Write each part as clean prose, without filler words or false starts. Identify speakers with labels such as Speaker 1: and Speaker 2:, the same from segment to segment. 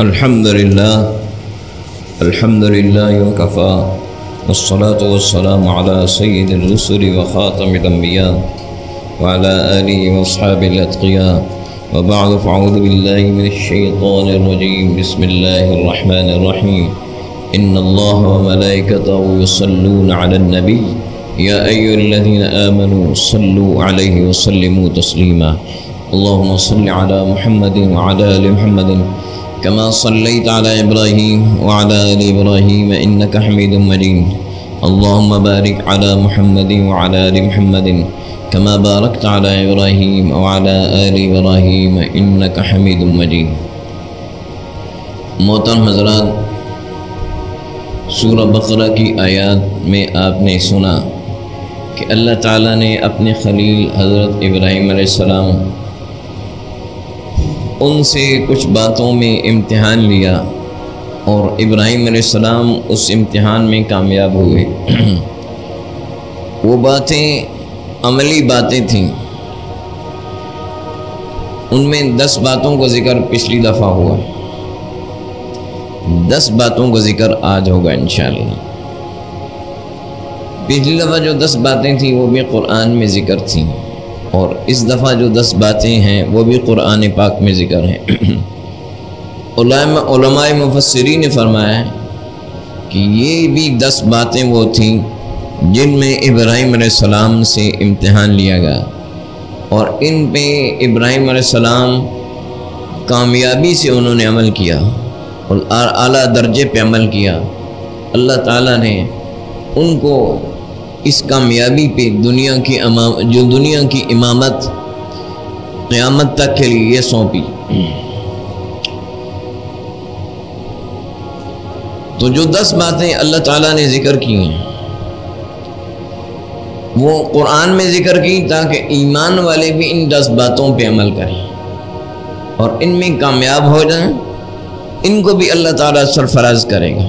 Speaker 1: الحمد لله وكفى والصلاة والسلام على سيد الرسل وخاتم الأنبياء وعلى آله وأصحابه الأتقياء وبعد فأعوذ بالله من الشيطان الرجيم بسم الله الرحمن الرحيم إن الله وملائكته يصلون على النبي يا أيها الذين آمنوا صلوا عليه وسلموا تسليما اللهم صل على محمد وعلى آل محمد كما صليت على إبراهيم وعلى آل إبراهيم إنك حميد مجيد اللهم بارك على محمد وعلى آل محمد كما باركت على إبراهيم وعلى آل إبراهيم إنك حميد مجيد۔ محترم حضرات، سورہ بقرہ کی آیات میں آپ نے سنا کہ اللہ تعالیٰ نے اپنے خلیل حضرت ابراہیم علیہ السلام ان سے کچھ باتوں میں امتحان لیا اور ابراہیم علیہ السلام اس امتحان میں کامیاب ہوئے۔ وہ باتیں عملی باتیں تھیں، ان میں 10 باتوں کا ذکر پچھلی دفعہ ہوا، 10 باتوں کا ذکر آج ہوگا انشاءاللہ۔ پچھلی دفعہ جو 10 باتیں تھیں وہ بھی قرآن میں ذکر تھیں، اور اس دفعہ جو 10 باتیں ہیں وہ بھی قرآن پاک میں ذکر ہیں۔ علماء مفسرین نے فرمایا کہ یہ بھی 10 باتیں وہ تھیں جن میں ابراہیم علیہ السلام سے امتحان لیا گیا، اور ان پہ ابراہیم علیہ السلام کامیابی سے انہوں نے عمل کیا اور اعلیٰ درجے پہ عمل کیا۔ اللہ تعالیٰ نے ان کو اس کامیابی پہ دنیا کی امامت قیامت تک کے لیے سونپی۔ تو جو 10 باتیں اللہ تعالیٰ نے ذکر کی ہیں وہ قرآن میں ذکر کی تاکہ ایمان والے بھی ان 10 باتوں پہ عمل کریں اور ان میں کامیاب ہو جائیں۔ ان کو بھی اللہ تعالیٰ سرفراز کرے گا۔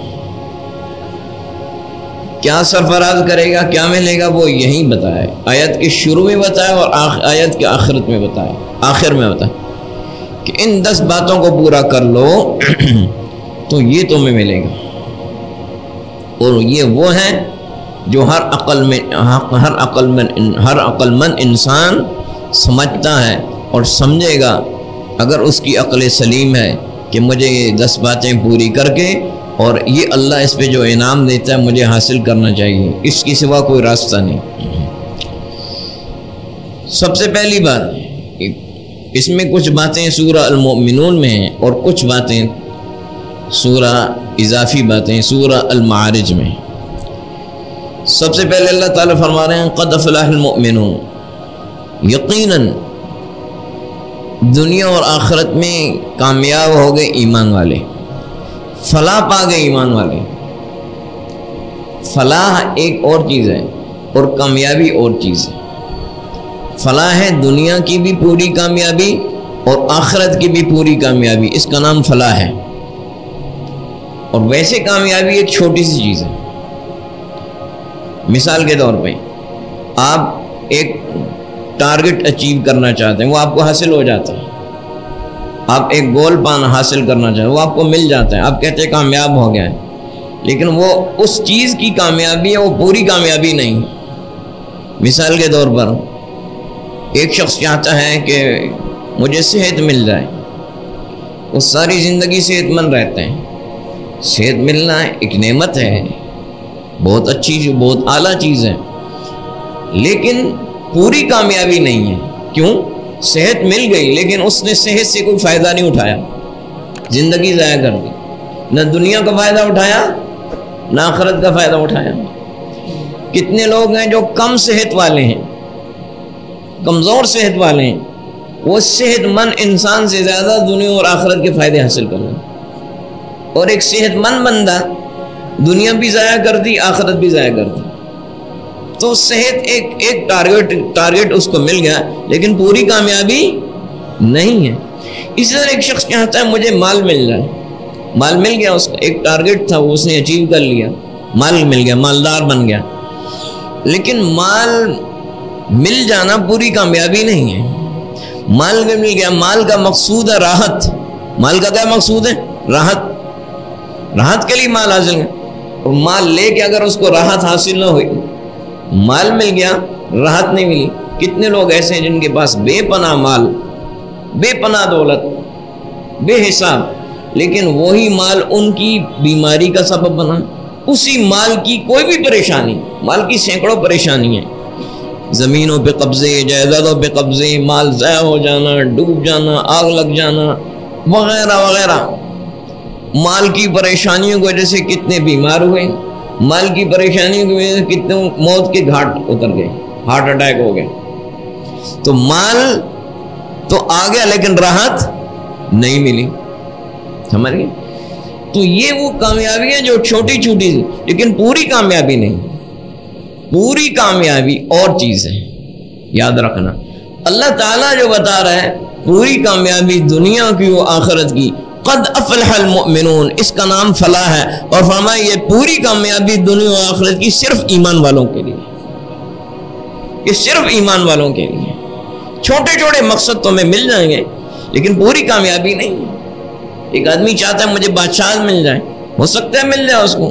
Speaker 1: کیا سرفراز کرے گا، کیا ملے گا، وہ یہیں بتایا، آیت کے شروع میں بتایا اور آیت کے آخر میں بتایا کہ ان 10 باتوں کو پورا کر لو تو یہ تمہیں ملے گا۔ اور یہ وہ ہیں جو ہر عقل مند انسان سمجھتا ہے اور سمجھے گا، اگر اس کی عقل سلیم ہے کہ مجھے یہ 10 باتیں پوری کر کے اور یہ اللہ اس پہ جو انعام دیتا ہے مجھے حاصل کرنا چاہیے، اس کی سوا کوئی راستہ نہیں۔ سب سے پہلی بات، اس میں کچھ باتیں سورہ المؤمنون میں ہیں اور کچھ باتیں سورہ اضافی باتیں سورہ المعارج میں۔ سب سے پہلے اللہ تعالیٰ فرما رہے ہیں قد افلح المؤمنون، یقیناً دنیا اور آخرت میں کامیاب ہو گئے ایمان والے، فلاح پا گئے ایمان والے۔ فلاح ایک اور چیز ہے اور کامیابی اور چیز ہے۔ فلاح ہے دنیا کی بھی پوری کامیابی اور آخرت کی بھی پوری کامیابی، اس کا نام فلاح ہے۔ اور ویسے کامیابی ایک چھوٹی سی چیز ہے۔ مثال کے طور پہ آپ ایک ٹارگٹ اچیو کرنا چاہتے ہیں، وہ آپ کو حاصل ہو جاتا ہے۔ آپ ایک گول حاصل کرنا چاہتے ہیں، وہ آپ کو مل جاتا ہے، آپ کہتے ہیں کامیاب ہو گیا ہے، لیکن وہ اس چیز کی کامیابی ہے، وہ پوری کامیابی نہیں۔ مثال کے طور پر ایک شخص چاہتا ہے کہ مجھے صحت مل جائے، وہ ساری زندگی صحت مند رہتے ہیں۔ صحت ملنا ایک نعمت ہے، بہت اچھی، بہت اعلیٰ چیز ہے، لیکن پوری کامیابی نہیں ہے۔ کیوں؟ صحت مل گئی لیکن اس نے صحت سے کوئی فائدہ نہیں اٹھایا، زندگی ضائع کر دی، نہ دنیا کا فائدہ اٹھایا نہ آخرت کا فائدہ اٹھایا۔ کتنے لوگ ہیں جو کم صحت والے ہیں، کمزور صحت والے ہیں، وہ صحت مند انسان سے زیادہ دنیا اور آخرت کے فائدے حاصل کر رہے ہیں، اور ایک صحت مند بندہ دنیا بھی ضائع کر دی، آخرت بھی ضائع کر دی۔ تو صحت ایک ٹارگٹ اس کو مل گیا لیکن پوری کامیابی نہیں ہے۔ اسی طرح ایک شخص چاہتا ہے مجھے مال مل جائے، مال مل گیا، اس کا ایک ٹارگٹ تھا وہ اس نے اچیو کر لیا، مال مل گیا، مالدار بن گیا، لیکن مال مل جانا پوری کامیابی نہیں ہے۔ مال مل گیا، مال کا مقصود ہے راحت، مال کا کیا مقصود ہے؟ راحت کے لیے مال حاصل ہے، اور مال لے کے اگر اس کو راحت حاصل نہ ہوئی، مال مل گیا راحت نہیں ملی. کتنے لوگ ایسے ہیں جن کے پاس بے پناہ مال، بے پناہ دولت، بے حساب، لیکن وہی مال ان کی بیماری کا سبب بنا. اسی مال کی کوئی بھی پریشانی، مال کی سینکڑوں پریشانی ہیں، زمینوں پہ قبضے، جائیدادوں پہ قبضے، مال ضائع ہو جانا، ڈوب جانا، آگ لگ جانا وغیرہ وغیرہ. مال کی پریشانیوں کی وجہ سے کتنے بیمار ہوئے، مال کی پریشانیوں کی وجہ سے کتنے موت کے گھاٹ اتر گئے، ہارٹ اٹیک ہو گئے. تو مال تو آ گیا لیکن راحت نہیں ملی. سمجھ گئے؟ تو یہ وہ کامیابی ہے جو چھوٹی چھوٹی لیکن پوری کامیابی نہیں. پوری کامیابی اور چیز ہے، یاد رکھنا. اللہ تعالیٰ جو بتا رہا ہے پوری کامیابی دنیا کی و آخرت کی، قد افلح المؤمنون، اس کا نام فلاح ہے، اور فرمایا یہ پوری کامیابی دنیا و آخرت کی صرف ایمان والوں کے لیے، یہ صرف ایمان والوں کے لیے. چھوٹے چھوٹے مقصد تمہیں مل جائیں گے لیکن پوری کامیابی نہیں. ایک آدمی چاہتا ہے مجھے بادشاہ مل جائے، ہو سکتا ہے مل جائے اس کو،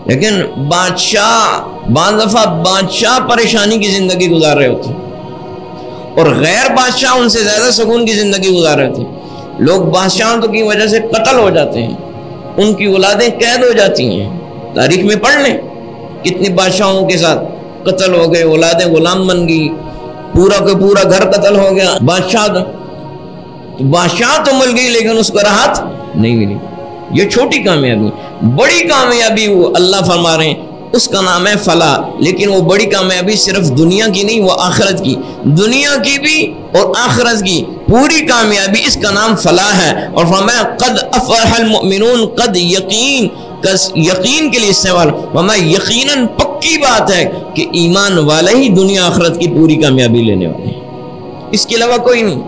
Speaker 1: لیکن بعض دفعہ بادشاہ پریشانی کی زندگی گزار رہے ہوتے ہیں اور غیر بادشاہ ان سے زیادہ سکون کی زندگی گزار رہے ہوتے ہیں. لوگ بادشاہوں کی وجہ سے قتل ہو جاتے ہیں، ان کی اولادیں قید ہو جاتی ہیں. تاریخ میں پڑھ لیں کتنے بادشاہوں کے ساتھ قتل ہو گئے، اولادیں غلام بن گئی، پورا کا پورا گھر قتل ہو گیا. بادشاہ تو مل گئی لیکن اس کو راحت نہیں ملی. یہ چھوٹی کامیابی. بڑی کامیابی وہ اللہ فرما رہے ہیں اس کا نام ہے فلاح، لیکن وہ بڑی کامیابی صرف دنیا کی نہیں، وہ آخرت کی، دنیا کی بھی اور آخرت کی پوری کامیابی، اس کا نام فلاح ہے. اور فرمایا قد افلح المؤمنون، قد یقین کے لیے استعمال، فرمایا یقیناً پکی بات ہے کہ ایمان والے ہی دنیا آخرت کی پوری کامیابی لینے والے ہیں، اس کے علاوہ کوئی نہیں.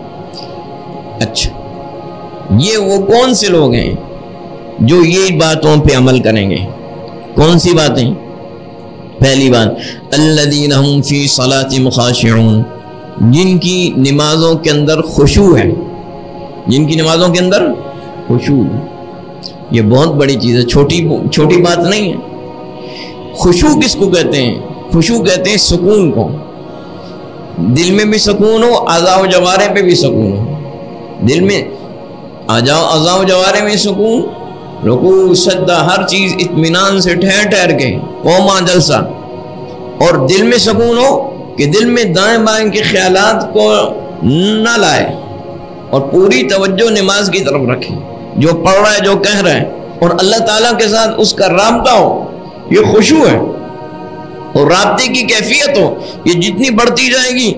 Speaker 1: اچھا، یہ وہ کون سے لوگ ہیں جو یہ باتوں پہ عمل کریں گے؟ کون سی باتیں؟ پہلی بات الذین هم فی صلاتہم خاشعون، جن کی نمازوں کے اندر خشوع ہے، جن کی نمازوں کے اندر خشوع. یہ بہت بڑی چیز ہے، چھوٹی بات نہیں ہے. خشوع کس کو کہتے ہیں؟ خشوع کہتے ہیں سکون کو. دل میں بھی سکون ہو، اعضاء و جوارح پہ بھی سکون ہو. دل میں اعضاء و جوارح میں سکون، رکوع سجدہ ہر چیز اطمینان سے ٹھہر کے قوما جلسہ، اور دل میں سکون ہو کہ دل میں دائیں بائیں کے خیالات کو نہ لائے اور پوری توجہ نماز کی طرف رکھے، جو پڑھ رہا ہے جو کہہ رہا ہے، اور اللہ تعالیٰ کے ساتھ اس کا رابطہ ہو. یہ خشوع ہے. اور رابطے کی کیفیت ہو، یہ جتنی بڑھتی جائے گی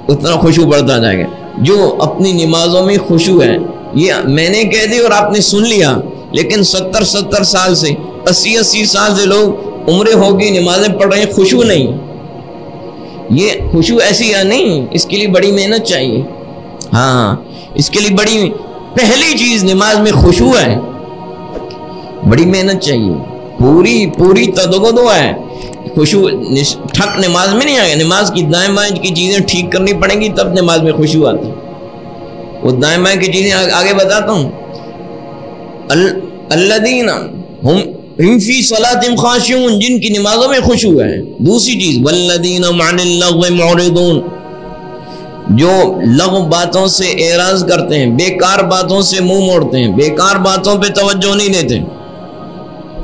Speaker 1: اتنا خشوع بڑھتا جائے گا. جو اپنی نمازوں میں خشوع ہے، یہ میں نے کہہ دی اور آپ نے سن لیا، لیکن 70 سال سے 80 سال سے لوگ عمریں ہوگی نمازیں پڑھ رہے ہیں، خشوع نہیں. یہ خشوع ایسی یا نہیں، اس کے لیے بڑی محنت چاہیے. ہاں، اس کے لیے بڑی پہلی چیز نماز میں خشوع ہے، بڑی محنت چاہیے، پوری تدغدو ہے. خشوع ٹھک نماز میں نہیں آئے گا. نماز کی دائیں بائیں کی چیزیں ٹھیک کرنی پڑیں گی تب نماز میں خشوع آتی. وہ دائیں بائیں کی چیزیں آگے بتاتا ہوں. الذین هم فی صلاتہم خاشعون، جن کی نمازوں میں خشوع ہے. دوسری چیز والذین عن اللغو معرضون، جو لغو باتوں سے اعراض کرتے ہیں، بیکار باتوں سے منہ موڑتے ہیں، بیکار باتوں پہ توجہ نہیں دیتے.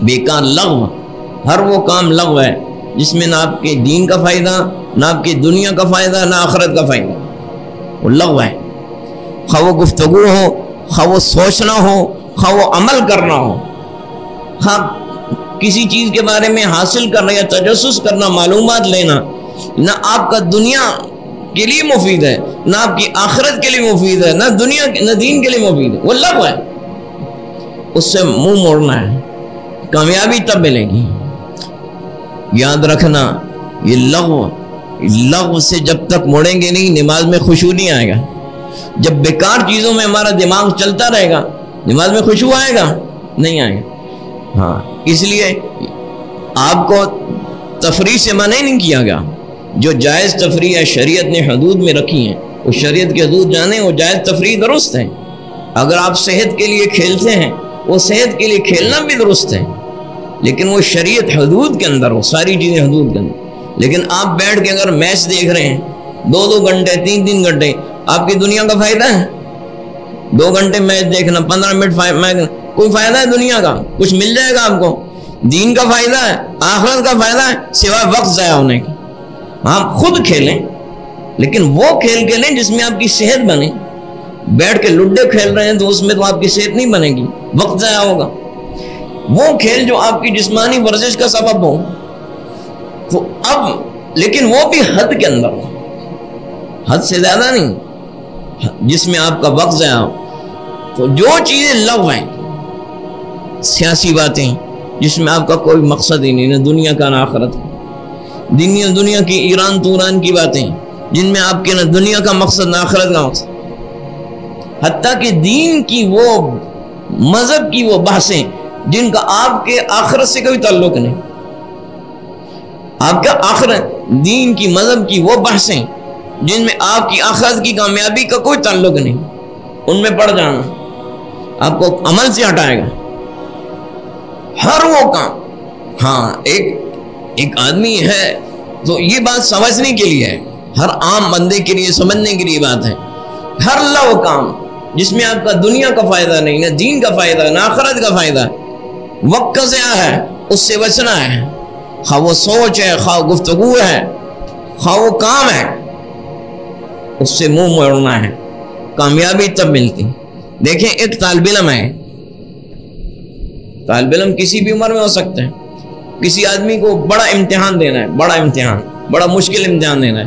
Speaker 1: بیکار لغو، ہر وہ کام لغو ہے جس میں نہ آپ کے دین کا فائدہ، نہ آپ کی دنیا کا فائدہ، نہ آخرت کا فائدہ، وہ لغو ہے. خواہ وہ گفتگو ہو، خواہ وہ سوچنا ہو، خواہ وہ عمل کرنا ہو، خواہ کسی چیز کے بارے میں حاصل کرنا یا تجسس کرنا، معلومات لینا، نہ آپ کا دنیا کے لیے مفید ہے، نہ آپ کی آخرت کے لیے مفید ہے، نہ دنیا نہ دین کے لیے مفید ہے، وہ لغو ہے. اس سے منہ موڑنا ہے، کامیابی تب ملے گی. یاد رکھنا، یہ لغو سے جب تک مڑیں گے نہیں نماز میں خشوع نہیں آئے گا. جب بیکار چیزوں میں ہمارا دماغ چلتا رہے گا نماز میں خشوع آئے گا؟ نہیں آئے گا. ہاں، اس لیے آپ کو تفریح سے منع نہیں کیا گیا. جو جائز تفریح ہے شریعت نے حدود میں رکھی ہیں، وہ شریعت کی حدود جانے، وہ جائز تفریح درست ہے. اگر آپ صحت کے لیے کھیلتے ہیں، وہ صحت کے لیے کھیلنا بھی درست ہے، لیکن وہ شریعت حدود کے اندر ہو، ساری چیزیں حدود کے اندر۔ لیکن آپ بیٹھ کے اگر میچ دیکھ رہے ہیں 2 گھنٹے 3 گھنٹے، آپ کی دنیا کا فائدہ ہے؟ 2 گھنٹے میچ دیکھنا، 15 منٹ کوئی فائدہ ہے دنیا کا؟ کچھ مل جائے گا آپ کو؟ دین کا فائدہ ہے، آخرت کا فائدہ ہے، سوائے وقت ضائع ہونے کے۔ آپ خود کھیلیں، لیکن وہ کھیل کھیلیں جس میں آپ کی صحت بنے۔ بیٹھ کے لڈے کھیل رہے ہیں تو اس میں تو آپ کی صحت نہیں بنے گی، وقت ضائع ہوگا۔ وہ کھیل جو آپ کی جسمانی ورزش کا سبب ہو، تو اب لیکن وہ بھی حد کے اندر ہو، حد سے زیادہ نہیں، جس میں آپ کا وقت ضائع ہو۔ تو جو چیزیں لغو ہیں، سیاسی باتیں جس میں آپ کا کوئی مقصد ہی نہیں، نہ دنیا کا نہ آخرت کا، دنیا کی ایران توران کی باتیں جن میں آپ کے نہ دنیا کا مقصد نہ آخرت کا مقصد، حتیٰ کہ دین کی وہ مذہب کی وہ بحثیں جن کا آپ کے آخرت سے کوئی تعلق نہیں، آپ کا آخرت دین کی مذہب کی وہ بحثیں جن میں آپ کی آخرت کی کامیابی کا کوئی تعلق نہیں، ان میں پڑ جانا آپ کو عمل سے ہٹائے گا۔ ہر وہ کام، ہاں ایک آدمی ہے تو یہ بات سمجھنے کے لیے ہے، ہر عام بندے کے لیے سمجھنے کے لیے بات ہے، ہر وہ کام جس میں آپ کا دنیا کا فائدہ نہیں، نہ دین کا فائدہ نہ آخرت کا فائدہ، وقت کا ضیاع ہے، اس سے بچنا ہے، خواہ وہ سوچ ہے، خواہ گفتگو ہے، خواہ وہ کام ہے، اس سے منہ موڑنا ہے۔ کامیابی تب ملتی۔ دیکھیں ایک طالب علم ہے، طالب علم کسی بھی عمر میں ہو سکتے ہیں، کسی آدمی کو بڑا امتحان دینا ہے، بڑا مشکل امتحان دینا ہے۔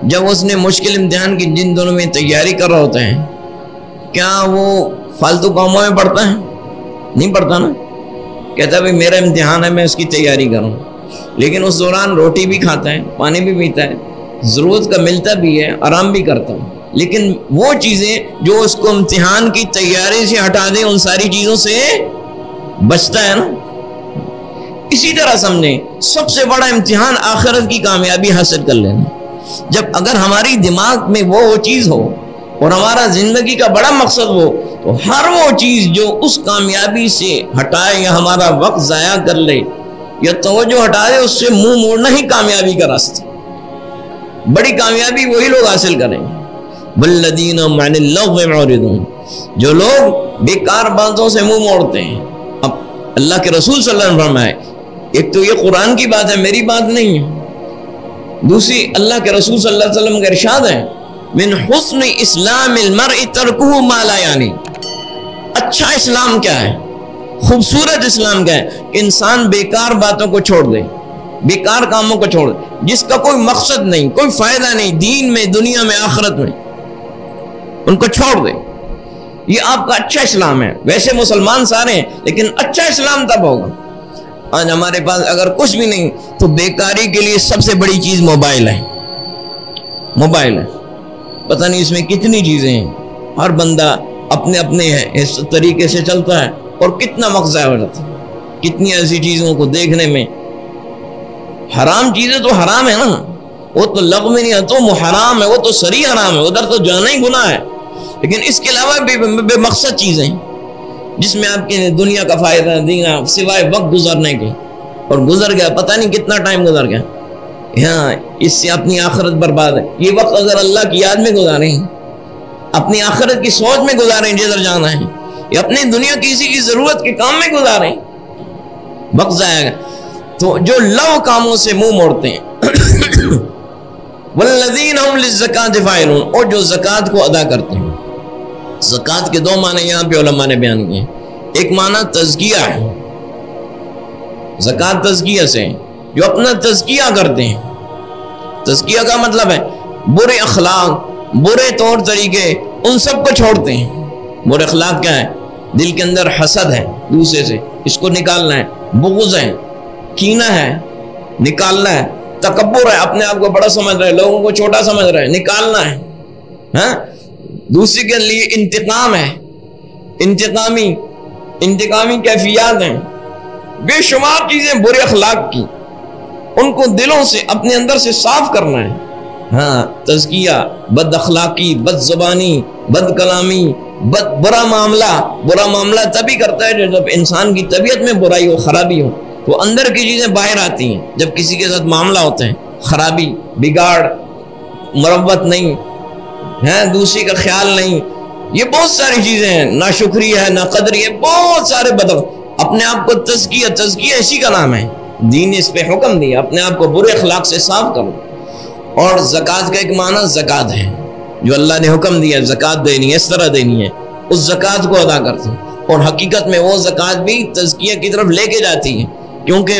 Speaker 1: جب اس نے مشکل امتحان کی جن دنوں میں تیاری کر رہا ہوتا ہے، کیا وہ فالتو کاموں میں پڑھتا ہے؟ نہیں پڑھتا نا، کہتا ہے بھائی میرا امتحان ہے، میں اس کی تیاری کروں، لیکن اس دوران روٹی بھی کھاتا ہے، پانی بھی پیتا ہے، ضرورت کا ملتا بھی ہے، آرام بھی کرتا ہے، لیکن وہ چیزیں جو اس کو امتحان کی تیاری سے ہٹا دیں، ان ساری چیزوں سے بچتا ہے نا۔ اسی طرح سمجھیں سب سے بڑا امتحان آخرت کی کامیابی حاصل کر لینا۔ جب اگر ہماری دماغ میں وہ چیز ہو اور ہمارا زندگی کا بڑا مقصد ہو، تو ہر وہ چیز جو اس کامیابی سے ہٹائے یا ہمارا وقت ضائع کر لے یا توجہ ہٹا دے، اس سے منہ موڑنا ہی کامیابی کا راستہ۔ بڑی کامیابی وہی لوگ حاصل کریں گے، والذین هم عن اللغو معرضون، جو لوگ بیکار باتوں سے منہ موڑتے ہیں۔ اب اللہ کے رسول صلی اللہ علیہ وسلم فرمائے، ایک تو یہ قرآن کی بات ہے، میری بات نہیں ہے، دوسری اللہ کے رسول صلی اللہ علیہ وسلم کا ارشاد ہے، من حسن اسلام المرء ترکہ ما لا یعنی۔ اچھا اسلام کیا ہے، خوبصورت اسلام کیا ہے؟ کہ انسان بیکار باتوں کو چھوڑ دے، بیکار کاموں کو چھوڑ دے، جس کا کوئی مقصد نہیں، کوئی فائدہ نہیں، دین میں، دنیا میں، آخرت میں، ان کو چھوڑ دے۔ یہ آپ کا اچھا اسلام ہے۔ ویسے مسلمان سارے ہیں، لیکن اچھا اسلام تب ہوگا۔ آج ہمارے پاس اگر کچھ بھی نہیں تو بیکاری کے لیے سب سے بڑی چیز موبائل ہے، موبائل ہے۔ پتہ نہیں اس میں کتنی چیزیں ہیں، ہر بندہ اپنے اس طریقے سے چلتا ہے اور کتنا وقت ضائع ہو جاتا ہے، کتنی ایسی چیزوں کو دیکھنے میں۔ حرام چیزیں تو حرام ہے نا، وہ تو لغو میں نہیں ہے، تو حرام ہے، وہ تو سری حرام ہے، ادھر تو جانا ہی گناہ ہے، لیکن اس کے علاوہ بے مقصد چیزیں جس میں آپ کی دنیا کا فائدہ دینا سوائے وقت گزرنے کے، اور گزر گیا، پتہ نہیں کتنا ٹائم گزر گیا، ہاں اس سے اپنی آخرت برباد ہے۔ یہ وقت اگر اللہ کی یاد میں گزاریں، اپنی آخرت کی سوچ میں گزاریں جدھر جانا ہے، یا اپنی دنیا کی کسی کی ضرورت کے کام میں گزاریں، وقت ضائع ہے۔ تو جو لو کاموں سے منہ موڑتے ہیں، والذین هم للزکاۃ فاعلون، اور جو زکوٰۃ کو ادا کرتے ہیں۔ زکوٰۃ کے 2 معنی یہاں پہ علماء نے بیان کیے ہیں۔ ایک معنی تزکیہ ہے، زکوٰۃ تزکیہ سے، جو اپنا تزکیہ کرتے ہیں۔ تزکیہ کا مطلب ہے برے اخلاق، برے طور طریقے، ان سب کو چھوڑتے ہیں۔ برے اخلاق کیا ہے؟ دل کے اندر حسد ہے دوسرے سے، اس کو نکالنا ہے، بغض ہے، کینہ ہے، نکالنا ہے، تکبر ہے، اپنے آپ کو بڑا سمجھ رہا ہے، لوگوں کو چھوٹا سمجھ رہا ہے، نکالنا ہے، ہاں۔ دوسری کے لیے انتقام ہے، انتقامی کیفیات ہیں، بے شمار چیزیں برے اخلاق کی، ان کو دلوں سے اپنے اندر سے صاف کرنا ہے، ہاں تزکیہ، بد اخلاقی، بد زبانی، بد کلامی، برا معاملہ تبھی کرتا ہے جب انسان کی طبیعت میں برائی ہو، خرابی ہو، وہ اندر کی چیزیں باہر آتی ہیں. جب کسی کے ساتھ معاملہ ہوتا ہے، خرابی، بگاڑ، مروت نہیں ہے، دوسری کا خیال نہیں، یہ بہت ساری چیزیں ہیں، ناشکری ہے، ناقدری ہے، بہت سارے اپنے آپ کو تزکیہ اسی کا نام ہے. دین نے اس پہ حکم دیا اپنے آپ کو برے اخلاق سے صاف کرو. اور زکوٰۃ کا ایک معنی زکوٰۃ ہے، جو اللہ نے حکم دیا زکوٰۃ دینی ہے، اس طرح دینی ہے، اس زکوٰۃ کو ادا کرتے ہیں. اور حقیقت میں وہ زکوٰۃ بھی تزکیہ کی طرف لے کے جاتی ہے، کیونکہ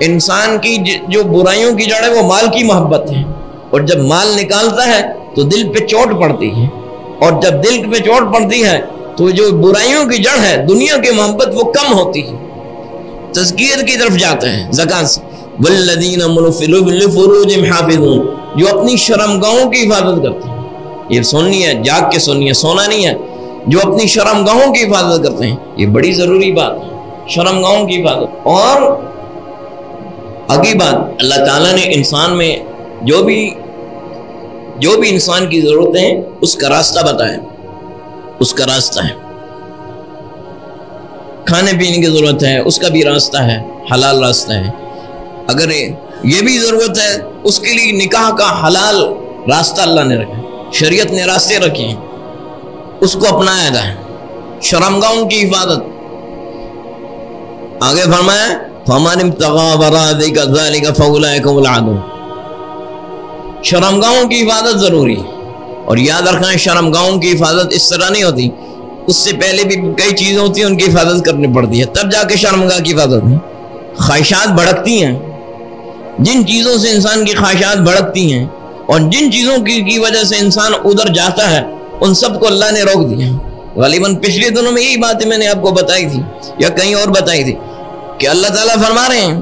Speaker 1: انسان کی جو برائیوں کی جڑ ہے وہ مال کی محبت ہے، اور جب مال نکالتا ہے تو دل پہ چوٹ پڑتی ہے، اور جب دل پہ چوٹ پڑتی ہے تو جو برائیوں کی جڑ ہے دنیا کی محبت وہ کم ہوتی ہے، تزکیہ کی طرف جاتے ہیں زکوٰۃ سے. والذین هم لفروجہم حافظون، جو اپنی شرمگاہوں کی حفاظت کرتے ہیں. یہ سننی ہے، جاگ کے سننی ہے، سونا نہیں ہے. جو اپنی شرمگاہوں کی حفاظت کرتے ہیں، یہ بڑی ضروری بات ہے، شرمگاہوں کی حفاظت. اور اگلی بات، اللہ تعالیٰ نے انسان میں جو بھی انسان کی ضرورتیں ہیں اس کا راستہ بتایا، اس کا راستہ ہے. کھانے پینے کی ضرورت ہے، اس کا بھی راستہ ہے، حلال راستہ ہے. اگر یہ بھی ضرورت ہے اس کے لیے نکاح کا حلال راستہ اللہ نے رکھا، شریعت نے راستے رکھے ہیں، اس کو اپنایا جائے. شرمگاہوں کی حفاظت. آگے فرمایا فَمَنِ ابْتَغَىٰ وَرَاءَ ذَلِكَ فَأُولَٰئِكَ هُمُ الْعَادُونَ. شرمگاہوں کی حفاظت ضروری ہے. اور یاد رکھنا ہے شرمگاہوں کی حفاظت اس طرح نہیں ہوتی، اس سے پہلے بھی کئی چیزیں ہوتی ہیں ان کی حفاظت کرنی پڑتی ہے، تب جا کے شرمگاہ کی حفاظت ہے. خواہشات بھڑکتی ہیں، جن چیزوں سے انسان کی خواہشات بھڑکتی ہیں اور جن چیزوں کی وجہ سے انسان ادھر جاتا ہے، ان سب کو اللہ نے روک دیا. غالباً پچھلے دنوں میں یہی باتیں میں نے آپ کو بتائی تھی یا کہیں اور بتائی تھی کہ اللہ تعالیٰ فرما رہے ہیں،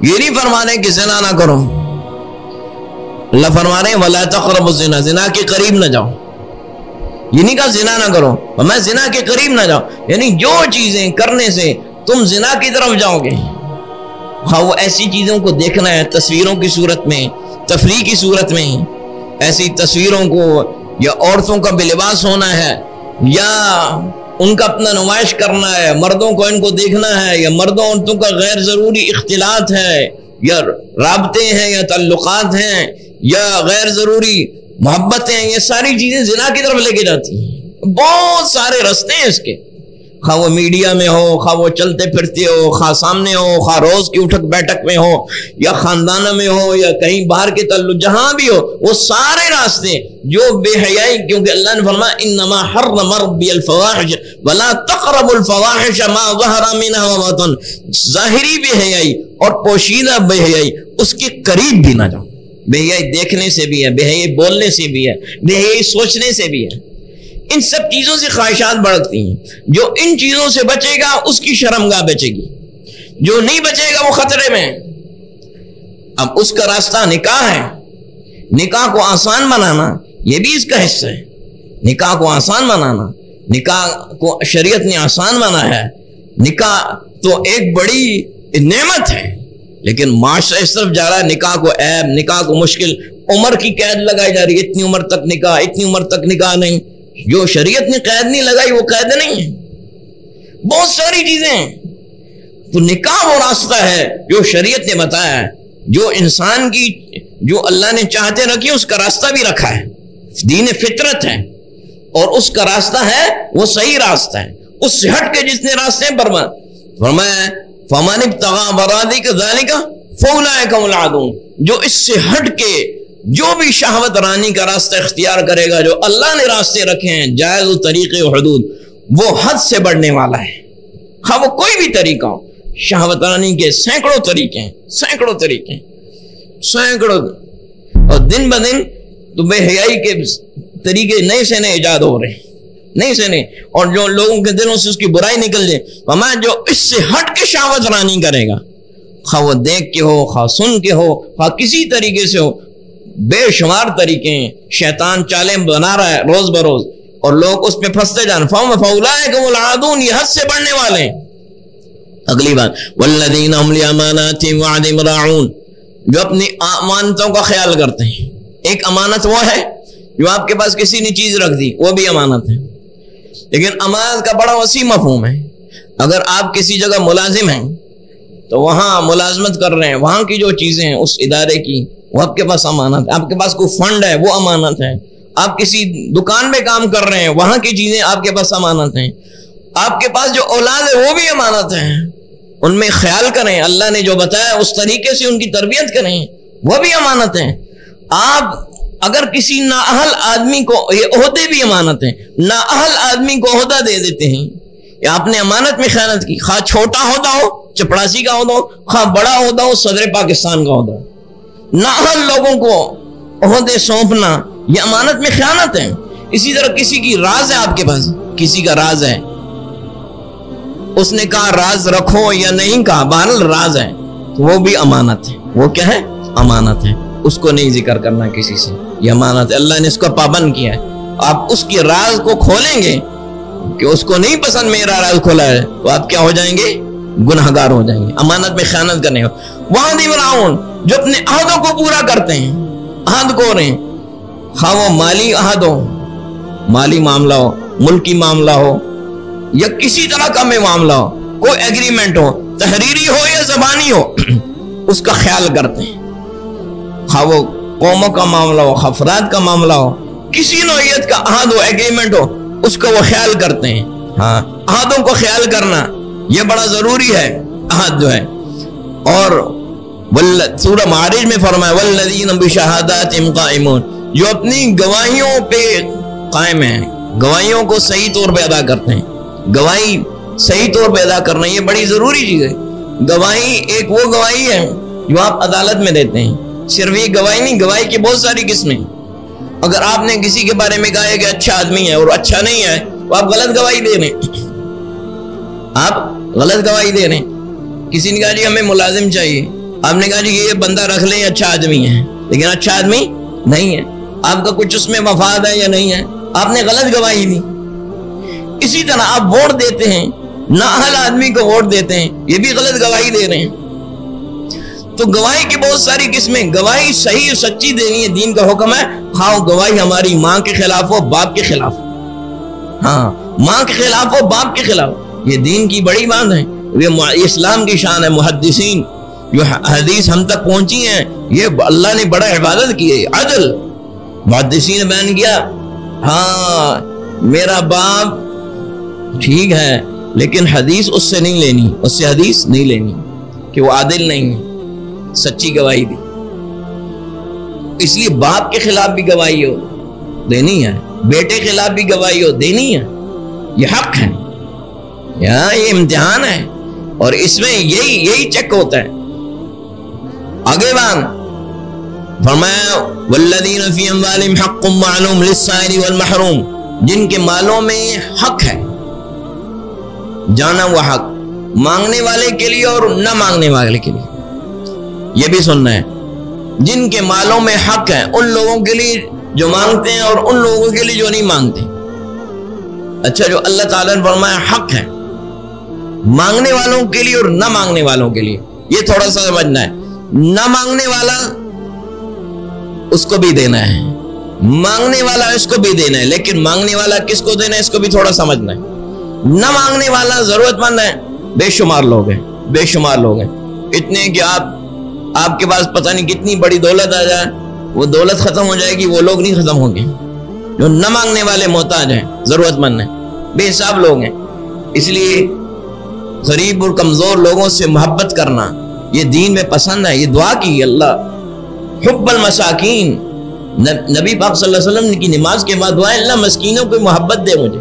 Speaker 1: یہ نہیں فرما رہے کہ زنا نہ کرو. اللہ فرما رہے ہیں وَلَا تَقْرَبُوا الزِّنَا، زنا کے قریب نہ جاؤ. یہ نہیں کہا زنا نہ کرو، میں زنا کے قریب نہ جاؤ، یعنی جو چیزیں کرنے سے تم زنا کی طرف جاؤ گے، خواہ وہ ایسی چیزوں کو دیکھنا ہے تصویروں کی صورت میں، تفریح کی صورت میں، ایسی تصویروں کو، یا عورتوں کا بے لباس ہونا ہے، یا ان کا اپنا نمائش کرنا ہے، مردوں کو ان کو دیکھنا ہے، یا مردوں عورتوں کا غیر ضروری اختلاط ہے، یا رابطے ہیں، یا تعلقات ہیں، یا غیر ضروری محبتیں ہیں، یہ ساری چیزیں زنا کی طرف لے کے جاتی ہیں. بہت سارے راستے ہیں اس کے، خواہ وہ میڈیا میں ہو، خواہ وہ چلتے پھرتے ہو، خواہ سامنے ہو، خواہ روز کی اٹھک بیٹھک میں ہو، یا خاندانوں میں ہو، یا کہیں باہر کے تعلق جہاں بھی ہو، وہ سارے راستے جو بے حیائی، کیونکہ اللہ نے فرمایا انما حرم ربی الفواحش ولا تقربوا الفواحش ما ظہر منها وما بطن، ظاہری بے حیائی اور پوشیدہ بے حیائی اس کے قریب بھی نہ جاؤ. بے حیائی دیکھنے سے بھی ہے، بے حیائی بولنے سے بھی ہے، بے حیائی سوچنے سے بھی ہے. ان سب چیزوں سے خواہشات بڑھتی ہیں. جو ان چیزوں سے بچے گا اس کی شرمگاہ بچے گی، جو نہیں بچے گا وہ خطرے میں. اب اس کا راستہ نکاح ہے. نکاح کو آسان بنانا یہ بھی اس کا حصہ ہے. نکاح کو آسان بنانا، نکاح کو شریعت نے آسان بنایا ہے. نکاح تو ایک بڑی نعمت ہے، لیکن معاشرہ اس طرف جا رہا ہے نکاح کو عیب، نکاح کو مشکل، عمر کی قید لگائی جا رہی ہے، اتنی عمر تک نکاح، اتنی عمر تک نکاح نہیں. جو شریعت نے قید نہیں لگائی وہ قید نہیں ہے. بہت ساری چیزیں ہیں. تو نکاح وہ راستہ ہے جو شریعت نے بتایا ہے، جو انسان کی، جو اللہ نے چاہتے رکھی اس کا راستہ بھی رکھا ہے. دین فطرت ہے اور اس کا راستہ ہے وہ صحیح راستہ ہے. اس سے ہٹ کے جس نے راستے پر فرمایا فَمَنِ ابْتَغَىٰ وَرَاءَ ذَلِكَ فَأُولَٰئِكَ هُمُ الْعَادُونَ، جو اس سے ہٹ کے جو بھی شہوت رانی کا راستہ اختیار کرے گا، جو اللہ نے راستے رکھے ہیں جائز و طریقے و حدود، وہ حد سے بڑھنے والا ہے. ہاں وہ کوئی بھی طریقہ ہو، شہوت رانی کے سینکڑوں طریقے ہیں، سینکڑوں طریقے ہیں، سینکڑوں. اور دن بدن تو بے حیائی کے طریقے نئے سے نئے ایجاد ہو رہے ہیں، نئے سے نئے. اور جو لوگوں کے دلوں سے اس کی برائی نکل جائے، ہمیں جو اس سے ہٹ کے شہوت رانی کرے گا، خواہ وہ دیکھ کے ہو، خواہ سن کے ہو، خواہ کسی طریقے سے ہو، بے شمار طریقے ہیں. شیطان چالیں بنا رہا ہے روز بروز اور لوگ اس پہ پھنستے جان. فَأُولَٰئِكَ هُمُ الْعَادُونَ، یہ حد سے بڑھنے والے ہیں. اگلی بات وَالَّذِينَ هُمْ لِأَمَانَاتِهِمْ وَعَهْدِهِمْ رَاعُونَ، جو اپنی امانتوں کا خیال کرتے ہیں. ایک امانت وہ ہے جو آپ کے پاس کسی نے چیز رکھ دی، وہ بھی امانت ہے، لیکن امانت کا بڑا وسیع مفہوم ہے۔ اگر آپ کسی جگہ ملازم ہیں تو وہاں ملازمت کر رہے ہیں، وہاں کی جو چیزیں ہیں اس ادارے کی وہ آپ کے پاس امانت ہے۔ آپ کے پاس کوئی فنڈ ہے وہ امانت ہے۔ آپ کسی دکان میں کام کر رہے ہیں، وہاں کی چیزیں آپ کے پاس امانت ہیں۔ آپ کے پاس جو اولاد ہے وہ بھی امانت ہے، ان میں خیال کریں، اللہ نے جو بتایا اس طریقے سے ان کی تربیت کریں، وہ بھی امانت ہے۔ آپ اگر کسی نااہل آدمی کو، یہ عہدے بھی امانت ہیں، نااہل آدمی کو عہدہ دے دیتے ہیں، یا آپ نے امانت میں خیانت کی، خواہ چھوٹا عہدہ ہو، چپڑاسی کا عہدہ ہو، خواہ بڑا عہدہ ہو، صدر پاکستان کا عہدہ ہو، نااہل لوگوں کو عہدے سونپنا یہ امانت میں خیانت ہے۔ اسی طرح کسی کی راز ہے آپ کے پاس، کسی کا راز ہے، اس نے کہا راز رکھو یا نہیں کہا، بہرحال راز ہے، وہ بھی امانت ہے۔ وہ کیا ہے؟ امانت ہے، اس کو نہیں ذکر کرنا کسی سے، یہ امانت ہے، اللہ نے اس کو پابند کیا ہے۔ آپ اس کی راز کو کھولیں گے کہ اس کو نہیں پسند میرا راز کھولا ہے، تو آپ کیا ہو جائیں گے؟ گنہگار ہو جائیں گے، امانت میں خیانت کرنے ہو۔ وہاں فرعون جو اپنے عہدوں کو پورا کرتے ہیں، عہد کو رہے ہیں، خواہ وہ مالی عہد ہو، مالی معاملہ ہو، ملکی معاملہ ہو، یا کسی طرح کا میں معاملہ ہو، کوئی ایگریمنٹ ہو، تحریری ہو یا زبانی ہو، اس کا خیال کرتے ہیں۔ خواہ وہ قوموں کا معاملہ ہو، افراد کا معاملہ ہو، کسی نوعیت کا عہد ہو، ایگریمنٹ ہو، اس کو وہ خیال کرتے ہیں۔ ہاں، عہدوں کو خیال کرنا یہ بڑا ضروری ہے، عہد جو ہے۔ اور سورہ معارج میں فرمایا والذین بشہاداتہم قائمون، جو اپنی گواہیوں پہ قائم ہیں، گواہیوں کو صحیح طور پہ ادا کرتے ہیں۔ گواہی صحیح طور پہ ادا کرنا یہ بڑی ضروری چیز ہے۔ گواہی ایک وہ گواہی ہے جو آپ عدالت میں دیتے ہیں، صرف یہ گواہی نہیں، گواہی کی بہت ساری قسمیں۔ اگر آپ نے کسی کے بارے میں کہا ہے کہ اچھا آدمی ہے اور اچھا نہیں ہے، تو آپ غلط گواہی دے رہے ہیں، آپ غلط گواہی دے رہے ہیں۔ کسی نے کہا جی ہمیں ملازم چاہیے، آپ نے کہا جی یہ بندہ رکھ لیں، اچھا آدمی ہے، لیکن اچھا آدمی نہیں ہے، آپ کا کچھ اس میں مفاد ہے یا نہیں ہے، آپ نے غلط گواہی دی۔ اسی طرح آپ ووٹ دیتے ہیں، نااہل آدمی کو ووٹ دیتے ہیں، یہ بھی غلط گواہی دے رہے ہیں۔ تو گواہی کی بہت ساری قسمیں، گواہی صحیح اور سچی دینی ہے، دین کا حکم ہے، خواہ گواہی ہماری ماں کے خلاف ہو، باپ کے خلاف، ہاں ماں کے خلاف ہو، باپ کے خلاف، یہ دین کی بڑی بات ہے، یہ اسلام کی شان ہے۔ محدثین جو حدیث ہم تک پہنچی ہیں، یہ اللہ نے بڑا عبادت کی ہے، عدل۔ محدثین نے بیان کیا، ہاں میرا باپ ٹھیک ہے لیکن حدیث اس سے نہیں لینی، اس سے حدیث نہیں لینی کہ وہ عادل نہیں ہے، سچی گواہی دی۔ اس لیے باپ کے خلاف بھی گواہی ہو دینی ہے، بیٹے کے خلاف بھی گواہی ہو دینی ہے، یہ حق ہے، یہ امتحان ہے، اور اس میں یہی چیک ہوتا ہے۔ آگے بات فرمایا والذین فی اموالہم حق معلوم للسائل والمحروم، جن کے مالوں میں حق ہے، جانا وہ حق، مانگنے والے کے لیے اور نہ مانگنے والے کے لیے، یہ بھی سننا ہے۔ جن کے مالوں میں حق ہے، ان لوگوں کے لیے جو مانگتے ہیں اور ان لوگوں کے لیے جو نہیں مانگتے۔ اچھا، جو اللہ تعالیٰ نے فرمایا حق ہے، مانگنے والوں کے لیے اور نہ مانگنے والوں کے لیے، یہ تھوڑا سا سمجھنا ہے۔ نہ مانگنے والا اس کو بھی دینا ہے، مانگنے والا اس کو بھی دینا ہے، لیکن مانگنے والا کس کو دینا ہے اس کو بھی تھوڑا سمجھنا ہے۔ نہ مانگنے والا ضرورت مند ہے، بے شمار لوگ ہیں، بے شمار لوگ ہیں، اتنے کہ آپ کے پاس پتہ نہیں کتنی بڑی دولت آ جائے، وہ دولت ختم ہو جائے گی، وہ لوگ نہیں ختم ہوں گے۔ جو نہ مانگنے والے محتاج ہیں، ضرورت مند ہیں، بے حساب لوگ ہیں۔ اس لیے غریب اور کمزور لوگوں سے محبت کرنا یہ دین میں پسند ہے، یہ دعا کی اللہ حب المساکین، نبی پاک صلی اللہ علیہ وسلم کی نماز کے بعد دعا، اللہ مسکینوں کو محبت دے مجھے۔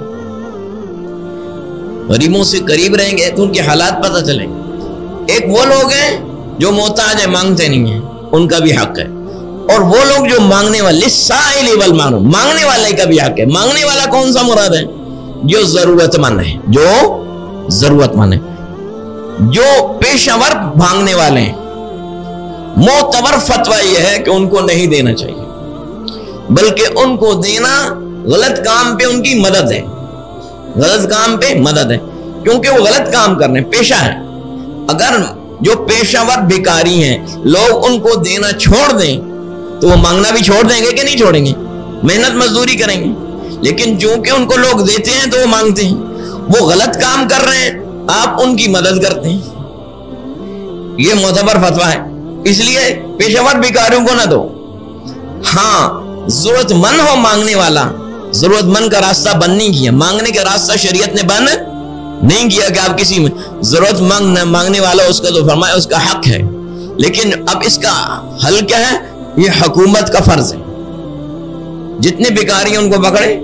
Speaker 1: غریبوں سے قریب رہیں گے تو ان کے حالات پتہ چلیں گے۔ ایک وہ لوگ ہیں جو محتاج ہیں، مانگتے نہیں ہیں، ان کا بھی حق ہے، اور وہ لوگ جو مانگنے والے، للسائل والمحروم، مانگنے والے کا بھی حق ہے۔ مانگنے والا کون سا مراد ہے؟ جو ضرورت مند ہے، جو ضرورت مند ہے، جو پیشہ ور مانگنے والے ہیں۔ معتبر فتویٰ یہ ہے کہ ان کو نہیں دینا چاہیے، بلکہ ان کو دینا غلط کام پہ ان کی مدد ہے، غلط کام پہ مدد ہے، کیونکہ وہ غلط کام کر رہے ہیں، پیشہ ہے۔ اگر جو پیشہ ور بھکاری ہیں، لوگ ان کو دینا چھوڑ دیں تو وہ مانگنا بھی چھوڑ دیں گے کہ نہیں چھوڑیں گے؟ محنت مزدوری کریں گے، لیکن چونکہ ان کو لوگ دیتے ہیں تو وہ مانگتے ہیں۔ وہ غلط کام کر رہے ہیں، آپ ان کی مدد کرتے ہیں۔ یہ معتبر فتویٰ ہے، اس لیے پیشہ ور بیکاریوں کو نہ دو۔ ہاں ضرورت مند ہو مانگنے والا، ضرورت مند کا راستہ بند نہیں کیا، مانگنے کا راستہ شریعت نے بند نہیں کیا کہ آپ کسی میں ضرورت مند مانگنے والا اس کا تو فرمایا اس کا حق ہے، لیکن اب اس کا حل کیا ہے؟ یہ حکومت کا فرض ہے، جتنے بیکاری ہیں ان کو پکڑے،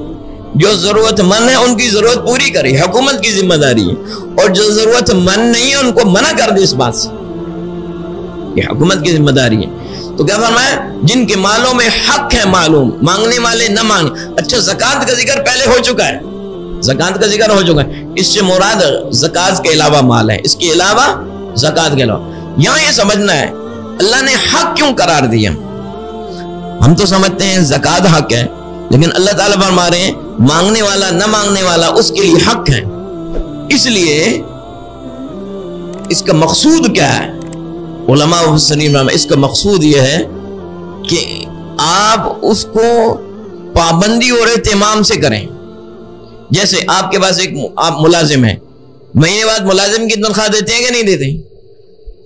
Speaker 1: جو ضرورت مند ہے ان کی ضرورت پوری کرے، حکومت کی ذمہ داری ہے، اور جو ضرورت مند نہیں ہے ان کو منع کر دے اس بات سے، یہ حکومت کی ذمہ داری ہے۔ تو کیا فرمایا؟ جن کے مالوں میں حق ہے معلوم، مانگنے والے نہ مانگے۔ اچھا زکوٰۃ کا ذکر پہلے ہو چکا ہے، زکوٰۃ کا ذکر ہو چکا ہے، اس سے مراد زکوٰۃ کے علاوہ مال ہے، اس کے علاوہ زکوٰۃ کے علاوہ۔ یہاں یہ سمجھنا ہے اللہ نے حق کیوں قرار دیا؟ ہم تو سمجھتے ہیں زکوٰۃ حق ہے، لیکن اللہ تعالیٰ فرما رہے ہیں مانگنے والا نہ مانگنے والا اس کے لیے حق ہے۔ اس لیے اس کا مقصود کیا ہے؟ علماء و مفسرین اس کا مقصود یہ ہے کہ آپ اس کو پابندی اور اہتمام سے کریں۔ جیسے آپ کے پاس آپ ملازم ہیں، مہینے بعد ملازم کی تنخواہ دیتے ہیں کہ نہیں دیتے؟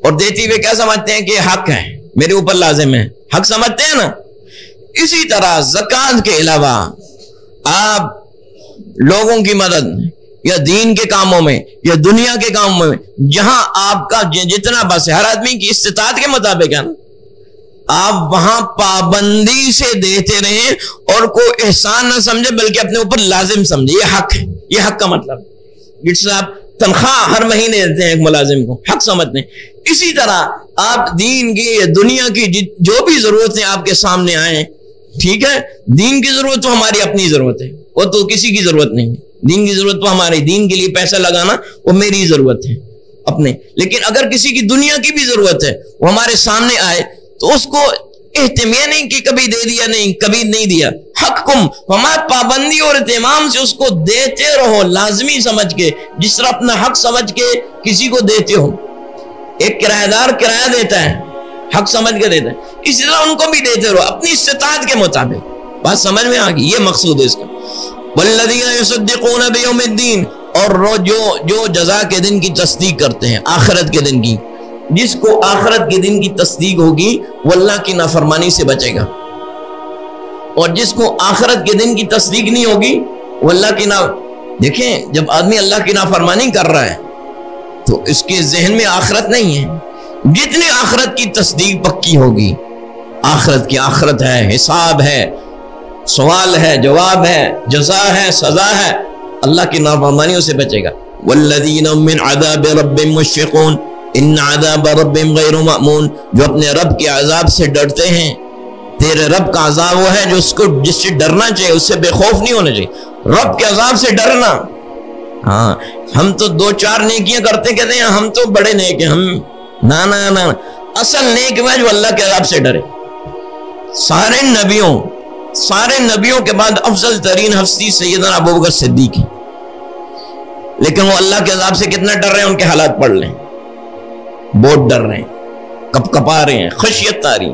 Speaker 1: اور دیتی ہوئے کیا سمجھتے ہیں کہ حق ہے، میرے اوپر لازم ہے، حق سمجھتے ہیں نا؟ اسی طرح زکوٰۃ کے علاوہ آپ لوگوں کی مدد یا دین کے کاموں میں یا دنیا کے کاموں میں جہاں آپ کا جتنا بس ہے، ہر آدمی کی استطاعت کے مطابق ہے نا، آپ وہاں پابندی سے دیتے رہیں اور کوئی احسان نہ سمجھے بلکہ اپنے اوپر لازم سمجھے، یہ حق ہے، یہ حق کا مطلب۔ جس سے آپ تنخواہ ہر مہینے دیتے ہیں ایک ملازم کو، حق سمجھتے ہیں۔ اسی طرح آپ دین کی یا دنیا کی جو بھی ضرورتیں آپ کے سامنے آئیں، ٹھیک ہے، دین کی ضرورت تو ہماری اپنی ضرورت ہے، وہ تو کسی کی ضرورت نہیں ہے، دین کی ضرورت تو ہماری، دین کے لیے پیسہ لگانا وہ میری ضرورت ہے اپنے، لیکن اگر کسی کی دنیا کی بھی ضرورت ہے وہ ہمارے سامنے آئے تو اس کو اہتمام نہیں کہ کبھی دے دیا نہیں کبھی نہیں دیا، حقکم، ہمارا پابندی اور اہتمام سے اس کو دیتے رہو، لازمی سمجھ کے، جس طرح اپنا حق سمجھ کے کسی کو دیتے ہو۔ ایک کرایہ دار کرایہ دیتا ہے، حق سمجھ کے دیتا ہے، اسی طرح ان کو بھی دیتے رہو اپنی استطاعت کے مطابق۔ بات سمجھ میں آ گئی؟ یہ مقصود ہے اس کا۔ والذین یصدقون بیوم الدین، اور جو جزا کے دن کی تصدیق کرتے ہیں، آخرت کے دن کی، جس کو آخرت کے دن کی تصدیق ہوگی وہ اللہ کی نافرمانی سے بچے گا، اور جس کو آخرت کے دن کی تصدیق نہیں ہوگی وہ اللہ کی دیکھیں جب آدمی اللہ کی نافرمانی کر رہا ہے تو اس کے ذہن میں آخرت نہیں ہے۔ جتنی آخرت کی تصدیق پکی ہوگی، آخرت کی آخرت ہے، حساب ہے، سوال ہے، جواب ہے، جزا ہے، سزا ہے، اللہ کی نافرمانیوں سے بچے گا۔ والذین من عذاب ربهم مشفقون ان عذاب ربهم غیر مأمون، جو اپنے رب کے عذاب سے ڈرتے ہیں، تیرے رب کا عذاب وہ ہے جس سے ڈرنا چاہیے، اس سے بے خوف نہیں ہونا چاہیے، رب کے عذاب سے ڈرنا۔ ہاں ہم تو دو چار نیکیاں کرتے کہتے ہیں ہم تو بڑے نیک ہیں، ہم نا اصل نیک ہے جو اللہ کے عذاب سے ڈرے۔ سارے نبیوں کے بعد افضل ترین ہستی سیدنا ابوبکر صدیق ہے، لیکن وہ اللہ کے عذاب سے کتنا ڈر رہے ہیں، ان کے حالات پڑھ لیں، بہت ڈر رہے ہیں، کپ کپا رہے ہیں، خشیت آ رہی۔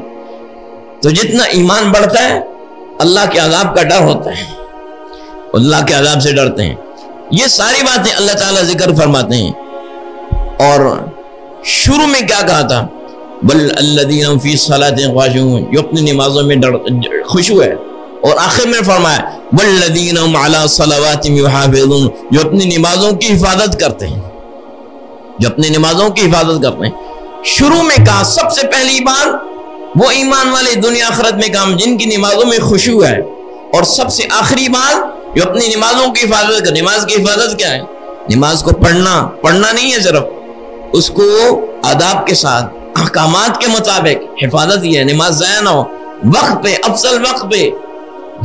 Speaker 1: تو جتنا ایمان بڑھتا ہے اللہ کے عذاب کا ڈر ہوتا ہے، اللہ کے عذاب سے ڈرتے ہیں۔ یہ ساری باتیں اللہ تعالیٰ ذکر فرماتے ہیں، اور شروع میں کیا کہا تھا؟ بل الذین فی صلاتہم خاشعون، جو اپنی نمازوں میں خشوع ہے، اور آخر میں فرمایا والذین هم علی صلواتہم یحافظون، جو اپنی نمازوں کی حفاظت کرتے ہیں، جو اپنی نمازوں کی حفاظت کرتے ہیں۔ شروع میں کہا سب سے پہلی بات وہ ایمان والے دنیا آخرت میں کام جن کی نمازوں میں خشوع ہے، اور سب سے آخری بات جو اپنی نمازوں کی حفاظت کرتے۔ نماز کی حفاظت کیا ہے؟ نماز کو پڑھنا نہیں ہے صرف، اس کو آداب کے ساتھ احکامات کے مطابق حفاظت یہ ہے، نماز ضائع نہ ہو، وقت پہ، افضل وقت پہ،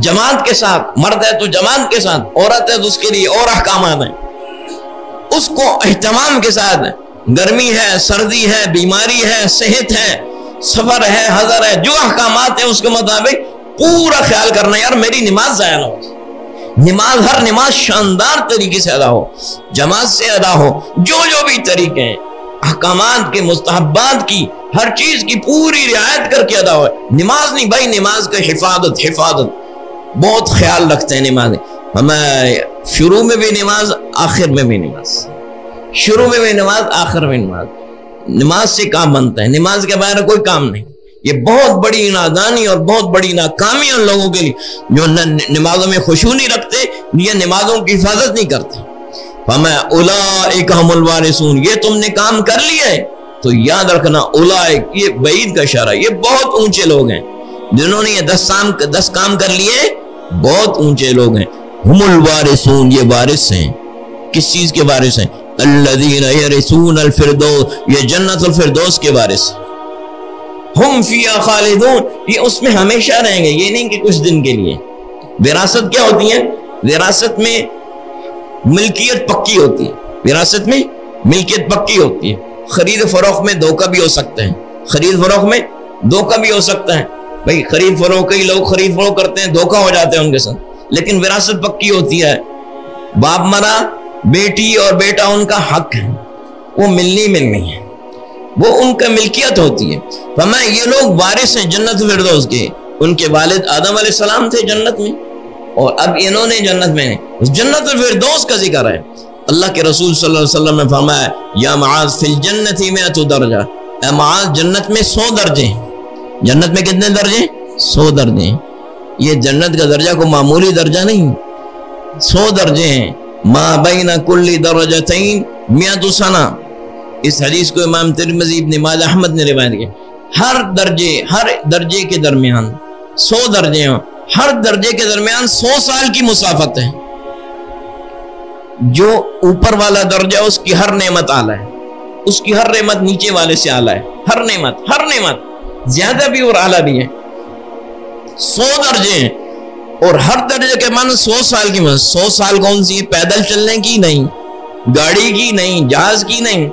Speaker 1: جماعت کے ساتھ، مرد ہے تو جماعت کے ساتھ، عورت ہے تو اس کے لیے اور احکامات ہیں، اس کو اہتمام کے ساتھ، گرمی ہے، سردی ہے، بیماری ہے، صحت ہے، سفر ہے، حضر ہے، جو احکامات ہیں اس کے مطابق پورا خیال کرنا، یار میری نماز ضائع نہ ہو، ہر نماز شاندار طریقے سے ادا ہو، جماعت سے ادا ہو، جو بھی طریقے ہیں احکامات کے، مستحبات کی، ہر چیز کی پوری رعایت کر کے ادا ہو۔ نماز نہیں بھائی، نماز کا حفاظت بہت خیال رکھتے ہیں نماز۔ ہمیں شروع میں بھی نماز، آخر میں بھی نماز، شروع میں بھی نماز، آخر میں نماز۔ نماز سے کام بنتا ہے، نماز کے بغیر کوئی کام نہیں۔ یہ بہت بڑی نادانی اور بہت بڑی ناکامی ان لوگوں کے لیے جو نمازوں میں خشوع نہیں رکھتے یا نمازوں کی حفاظت نہیں کرتے۔ فَمَا أُولَئِكَ هُمُ الْوَارِثُونَ، یہ تم نے کام کر لیا ہے تو یاد رکھنا، اولئک، یہ بعید کا اشارہ، یہ بہت اونچے لوگ ہیں جنہوں نے یہ 10 کام کر لیے، بہت اونچے لوگ ہیں۔ ہم الوارثون، یہ وارث ہیں، کس چیز کے وارث ہیں؟ الذین یرثون الفردوس، یہ جنت الفردوس کے وارث ہیں۔ ہم فیہا خالدون، یہ اس میں ہمیشہ رہیں گے، یہ نہیں کہ کچھ دن کے لیے۔ وراثت کیا ہوتی ہے؟ وراثت میں ملکیت پکی ہوتی ہے، وراثت میں ملکیت پکی ہوتی ہے۔ خرید فروخت میں دھوکہ بھی ہو سکتا ہے، خرید فروخت میں دھوکہ بھی ہو سکتا ہے بھائی، خرید فروخت، کئی لوگ خرید فروخت کرتے ہیں، دھوکہ ہو جاتے ہیں ان کے ساتھ، لیکن وراثت پکی ہوتی ہے۔ باپ مرا، بیٹی اور بیٹا ان کا حق ہے، وہ ملنی ہے، وہ ان کا ملکیت ہوتی ہے۔ فرمایا یہ لوگ وارث ہیں جنت فردوس کے۔ ان کے والد آدم علیہ السلام تھے جنت میں، اور اب انہوں نے جنت میں، جنت الفردوس کا ذکر ہے۔ اللہ کے رسول صلی اللہ علیہ وسلم نے فرمایا یا معاذ فی الجنت 100 درجہ، اے معاذ جنت میں 100 درجے ہیں۔ جنت میں کتنے درجے؟ 100 درجے ہیں۔ یہ جنت کا درجہ کو معمولی درجہ نہیں، 100 درجے ہیں۔ ما بین کل درجتین 100 سنہ، اس حدیث کو امام ترمذی، ابن ماجہ، احمد نے روایت کیا۔ ہر درجے کے درمیان 100 درجے ہیں، ہر درجے کے درمیان 100 سال کی مسافت ہے۔ جو اوپر والا درجہ اس کی ہر نعمت اعلیٰ ہے، اس کی ہر نعمت نیچے والے سے اعلیٰ ہے، ہر نعمت زیادہ بھی اور اعلیٰ بھی ہے۔ 100 درجے ہیں، اور ہر درجے کے معنی 100 سال کی مسافت۔ 100 سال کون سی؟ پیدل چلنے کی نہیں، گاڑی کی نہیں، جہاز کی نہیں،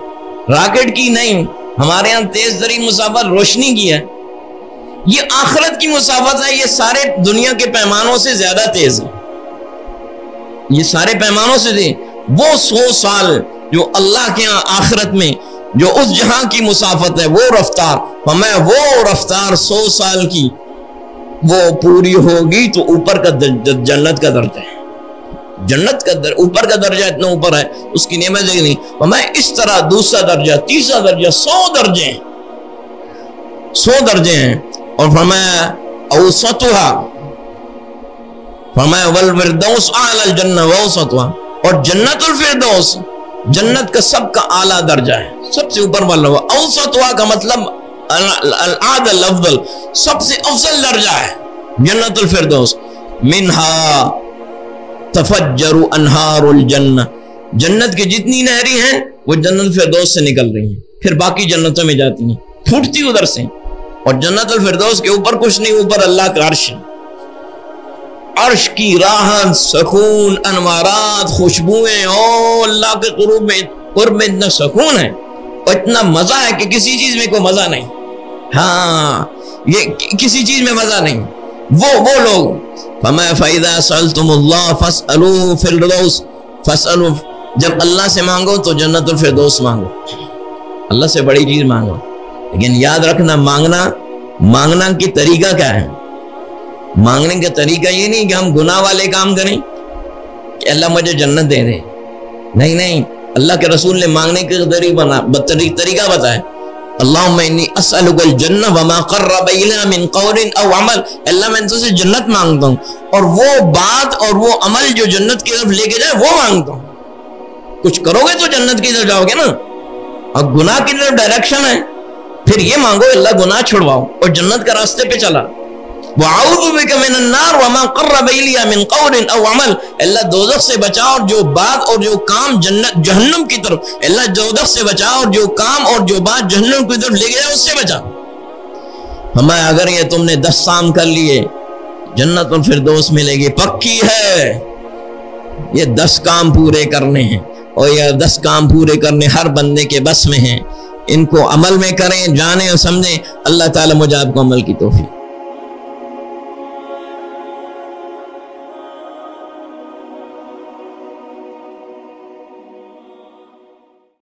Speaker 1: راکٹ کی نہیں، ہمارے ہاں تیز ترین مسافت روشنی کی ہے۔ یہ آخرت کی مسافت ہے، یہ سارے دنیا کے پیمانوں سے زیادہ تیز ہے، یہ سارے پیمانوں سے تیز۔ وہ 100 سال جو اللہ کے ہاں آخرت میں جو اس جہاں کی مسافت ہے، وہ رفتار، ہمیں وہ رفتار 100 سال کی وہ پوری ہوگی تو اوپر کا جنت کا درجہ ہے، جنت کا اوپر کا درجہ اتنا اوپر ہے، اس کی نعمت نہیں۔ ہمیں اس طرح دوسرا درجہ، تیسرا درجہ، 100 درجے ہیں، 100 درجے ہیں۔ اور فرمایا اوسطها، فرمایا والفردوس اعلی الجنہ واوسطها، اور جنت الفردوس جنت کا سب کا اعلیٰ درجہ ہے، سب سے اوپر والا۔ اوسطها کا مطلب الاعلی الافضل، سب سے افضل درجہ ہے جنت الفردوس۔ منہا تفجر انہار الجنہ، جنت کی جتنی نہری ہیں وہ جنت الفردوس سے نکل رہی ہیں، پھر باقی جنتوں میں جاتی ہیں، پھوٹتی ادھر سے۔ اور جنت الفردوس کے اوپر کچھ نہیں، اوپر اللہ کا عرش ہے، عرش کی راحت، سکون، انوارات، خوشبوئیں، او اللہ کے قرب میں اتنا سکون ہے اور اتنا مزہ ہے کہ کسی چیز میں کوئی مزہ نہیں۔ ہاں، یہ کسی چیز میں مزہ نہیں۔ وہ لوگ فَمَا فَإِذَا سَأَلْتُمُ اللَّهَ فَاسْأَلُوا فِي الْفِرْدَوْسِ، فَاسْأَلُوا، جب اللہ سے مانگو تو جنت الفردوس مانگو، اللہ سے بڑی چیز مانگو۔ لیکن یاد رکھنا، مانگنا کی طریقہ کیا ہے؟ مانگنے کا طریقہ یہ نہیں کہ ہم گناہ والے کام کریں کہ اللہ مجھے جنت دے دے، نہیں، اللہ کے رسول نے مانگنے کا طریقہ بتایا۔ اللہم انی اسألک الجنہ وما قرب الیہا من قول او عمل، اللہ میں تجھ سے جنت مانگتا ہوں اور وہ بات اور وہ عمل جو جنت کی طرف لے کے جائے وہ مانگتا ہوں۔ کچھ کرو گے تو جنت کی طرف جاؤ گے نا، اور گناہ کی طرف ڈائریکشن ہے، پھر یہ مانگو اللہ گناہ چھڑواؤ اور جنت کا راستے پہ چلا۔ وَأَعُوذُ بِكَ مِنَ النَّارِ وَمَا قَرَّبَ إِلَيْهَا مِنْ قَوْلٍ أَوْ عَمَلٍ، اللہ دوزخ سے بچا اور جو بات اور جو کام جہنم کی طرف، اللہ دوزخ سے بچا اور جو کام اور جو بات جہنم کی طرف لے گیا اس سے بچا۔ ہمیں اگر یہ تم نے 10 کام کر لیے جنت الفردوس ملے گی، پکی ہے۔ یہ 10 کام پورے کرنے ہیں، اور یہ 10 کام پورے کرنے ہر بندے کے بس میں ہیں۔ ان کو عمل میں کریں، جانیں اور سمجھیں۔ اللہ تعالیٰ مجھے آپ کو عمل کی توفیق